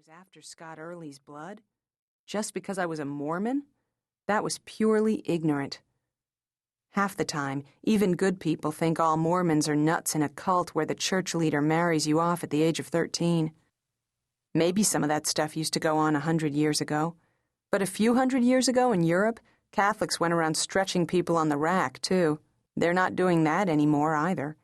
was after Scott Early's blood? Just because I was a Mormon? That was purely ignorant. Half the time, even good people think all Mormons are nuts in a cult where the church leader marries you off at the age of 13. Maybe some of that stuff used to go on 100 years ago. But a few hundred years ago in Europe, Catholics went around stretching people on the rack, too. They're not doing that anymore, either.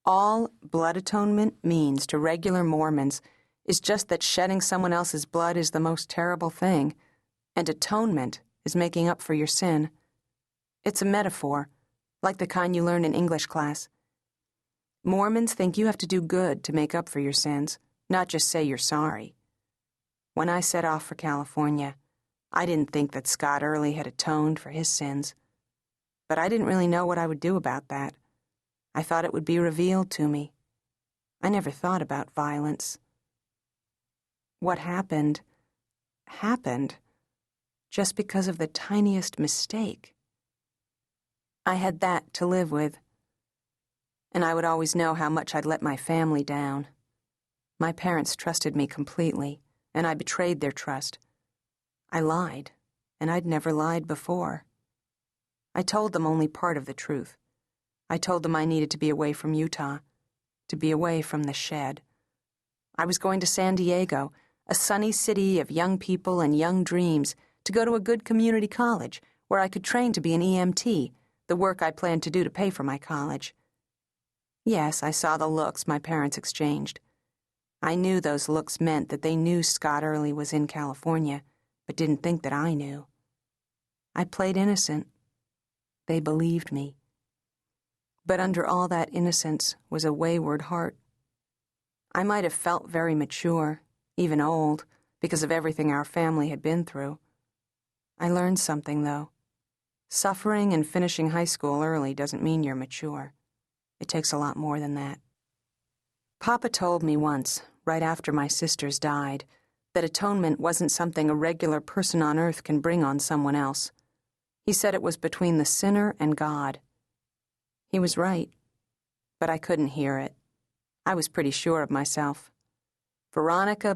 All blood atonement means to regular Mormons is just that shedding someone else's blood is the most terrible thing, and atonement is making up for your sin. It's a metaphor, like the kind you learn in English class. Mormons think you have to do good to make up for your sins, not just say you're sorry. When I set off for California, I didn't think that Scott Early had atoned for his sins. But I didn't really know what I would do about that. I thought it would be revealed to me. I never thought about violence. What happened just because of the tiniest mistake. I had that to live with. And I would always know how much I'd let my family down. My parents trusted me completely, and I betrayed their trust. I lied, and I'd never lied before. I told them only part of the truth. I told them I needed to be away from Utah, to be away from the shed. I was going to San Diego, a sunny city of young people and young dreams, to go to a good community college where I could train to be an EMT, the work I planned to do to pay for my college. Yes, I saw the looks my parents exchanged. I knew those looks meant that they knew Scott Early was in California, but didn't think that I knew. I played innocent. They believed me. But under all that innocence was a wayward heart. I might have felt very mature, even old, because of everything our family had been through. I learned something, though. Suffering and finishing high school early doesn't mean you're mature. It takes a lot more than that. Papa told me once, right after my sisters died, that atonement wasn't something a regular person on earth can bring on someone else. He said it was between the sinner and God. He was right, but I couldn't hear it. I was pretty sure of myself. Veronica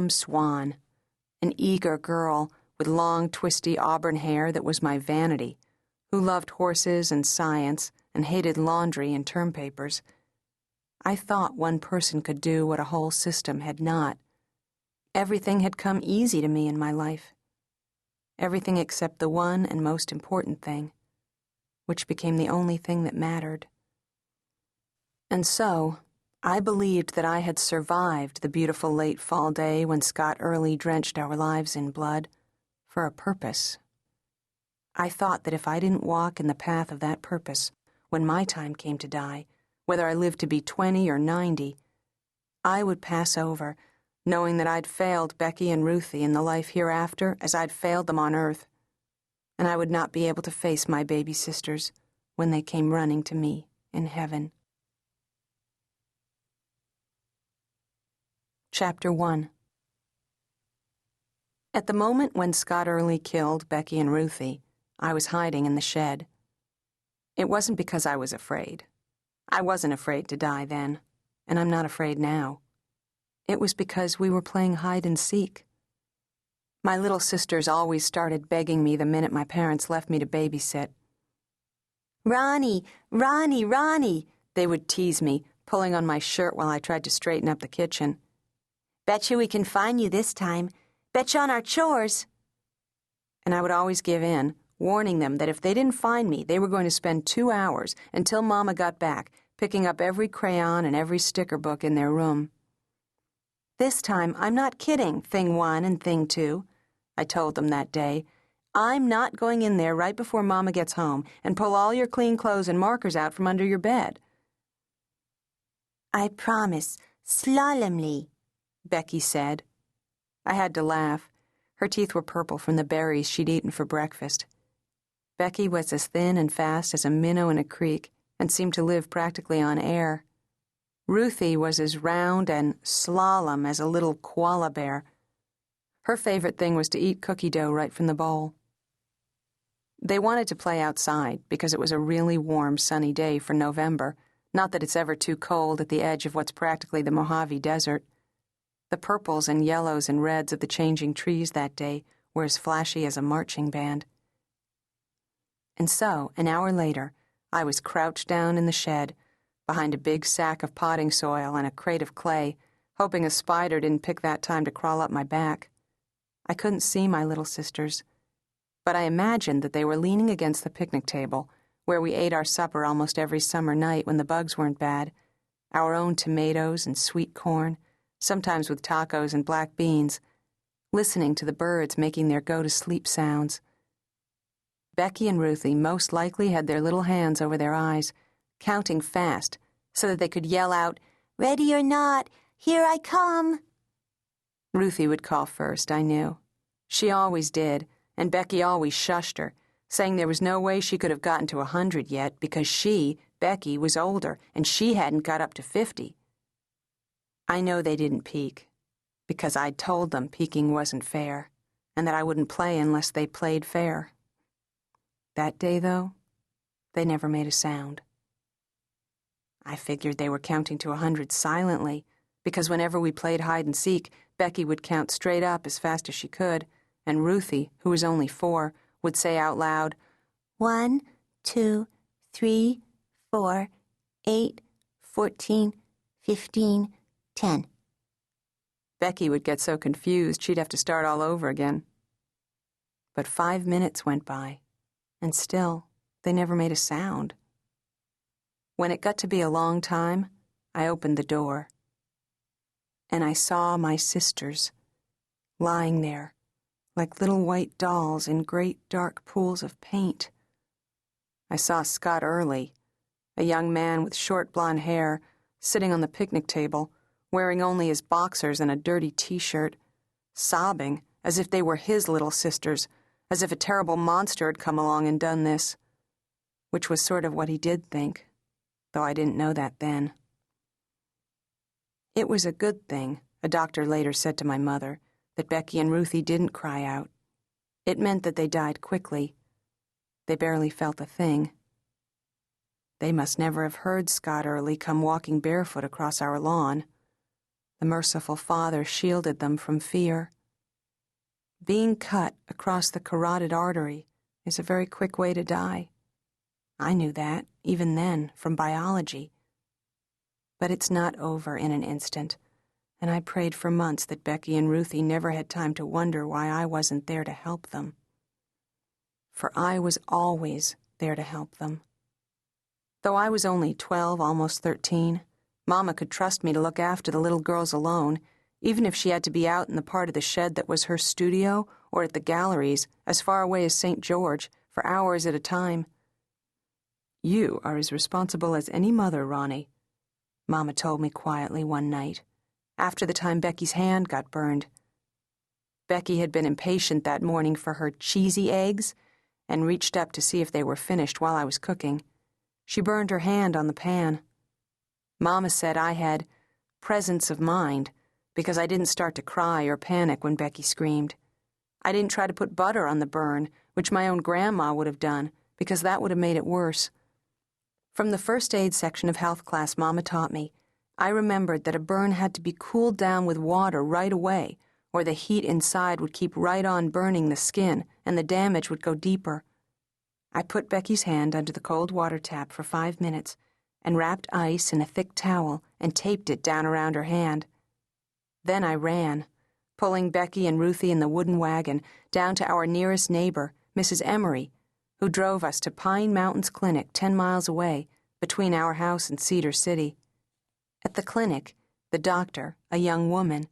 Swan, an eager girl with long, twisty auburn hair that was my vanity, who loved horses and science and hated laundry and term papers. I thought one person could do what a whole system had not. Everything had come easy to me in my life. Everything except the one and most important thing, which became the only thing that mattered. And so, I believed that I had survived the beautiful late fall day when Scott Early drenched our lives in blood, for a purpose. I thought that if I didn't walk in the path of that purpose, when my time came to die, whether I lived to be 20 or 90, I would pass over, knowing that I'd failed Becky and Ruthie in the life hereafter as I'd failed them on earth, and I would not be able to face my baby sisters when they came running to me in heaven. Chapter 1. At the moment when Scott Early killed Becky and Ruthie, I was hiding in the shed. It wasn't because I was afraid. I wasn't afraid to die then, and I'm not afraid now. It was because we were playing hide and seek. My little sisters always started begging me the minute my parents left me to babysit. "Ronnie, Ronnie, Ronnie," they would tease me, pulling on my shirt while I tried to straighten up the kitchen. "Betcha we can find you this time. Betcha on our chores." And I would always give in, warning them that if they didn't find me, they were going to spend 2 hours until Mama got back, picking up every crayon and every sticker book in their room. "This time, I'm not kidding, Thing 1 and Thing 2, I told them that day. "I'm not going in there right before Mama gets home and pull all your clean clothes and markers out from under your bed." "I promise, solemnly," Becky said. I had to laugh. Her teeth were purple from the berries she'd eaten for breakfast. Becky was as thin and fast as a minnow in a creek and seemed to live practically on air. Ruthie was as round and slalom as a little koala bear. Her favorite thing was to eat cookie dough right from the bowl. They wanted to play outside because it was a really warm, sunny day for November, not that it's ever too cold at the edge of what's practically the Mojave Desert. The purples and yellows and reds of the changing trees that day were as flashy as a marching band. And so, an hour later, I was crouched down in the shed, behind a big sack of potting soil and a crate of clay, hoping a spider didn't pick that time to crawl up my back. I couldn't see my little sisters, but I imagined that they were leaning against the picnic table, where we ate our supper almost every summer night when the bugs weren't bad, our own tomatoes and sweet corn, sometimes with tacos and black beans, listening to the birds making their go-to-sleep sounds. Becky and Ruthie most likely had their little hands over their eyes, counting fast so that they could yell out, "Ready or not, here I come!" Ruthie would call first, I knew. She always did, and Becky always shushed her, saying there was no way she could have gotten to 100 yet because she, Becky, was older and she hadn't got up to 50. I know they didn't peek, because I'd told them peeking wasn't fair, and that I wouldn't play unless they played fair. That day, though, they never made a sound. I figured they were counting to 100 silently, because whenever we played hide-and-seek, Becky would count straight up as fast as she could, and Ruthie, who was only 4, would say out loud, 1, 2, 3, 4, 8, 14, 15, 10. Becky would get so confused she'd have to start all over again. But 5 minutes went by, and still, they never made a sound. When it got to be a long time, I opened the door, and I saw my sisters lying there like little white dolls in great dark pools of paint. I saw Scott Early, a young man with short blonde hair, sitting on the picnic table, wearing only his boxers and a dirty t-shirt, sobbing as if they were his little sisters, as if a terrible monster had come along and done this, which was sort of what he did think, though I didn't know that then. It was a good thing, a doctor later said to my mother, that Becky and Ruthie didn't cry out. It meant that they died quickly. They barely felt a thing. They must never have heard Scott Early come walking barefoot across our lawn. The merciful Father shielded them from fear. Being cut across the carotid artery is a very quick way to die. I knew that, even then, from biology. But it's not over in an instant, and I prayed for months that Becky and Ruthie never had time to wonder why I wasn't there to help them. For I was always there to help them. Though I was only 12, almost 13, Mama could trust me to look after the little girls alone, even if she had to be out in the part of the shed that was her studio or at the galleries, as far away as St. George, for hours at a time. "You are as responsible as any mother, Ronnie," Mama told me quietly one night, after the time Becky's hand got burned. Becky had been impatient that morning for her cheesy eggs and reached up to see if they were finished while I was cooking. She burned her hand on the pan. Mama said I had presence of mind because I didn't start to cry or panic when Becky screamed. I didn't try to put butter on the burn, which my own grandma would have done, because that would have made it worse. From the first aid section of health class Mama taught me, I remembered that a burn had to be cooled down with water right away, or the heat inside would keep right on burning the skin, and the damage would go deeper. I put Becky's hand under the cold water tap for 5 minutes, and wrapped ice in a thick towel and taped it down around her hand. Then I ran, pulling Becky and Ruthie in the wooden wagon down to our nearest neighbor, Mrs. Emery, who drove us to Pine Mountains Clinic 10 miles away, between our house and Cedar City. At the clinic, the doctor, a young woman,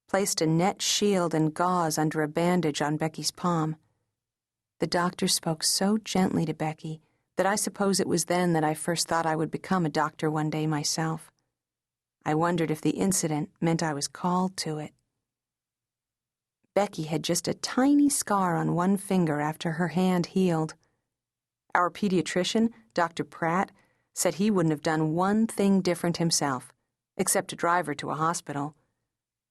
placed a net shield and gauze under a bandage on Becky's palm. The doctor spoke so gently to Becky that I suppose it was then that I first thought I would become a doctor one day myself. I wondered if the incident meant I was called to it. Becky had just a tiny scar on one finger after her hand healed. Our pediatrician, Dr. Pratt, said he wouldn't have done one thing different himself, except to drive her to a hospital.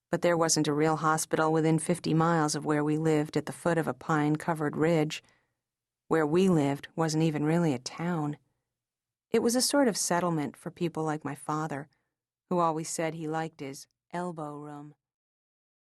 But there wasn't a real hospital within 50 miles of where we lived at the foot of a pine-covered ridge. Where we lived wasn't even really a town. It was a sort of settlement for people like my father, who always said he liked his elbow room.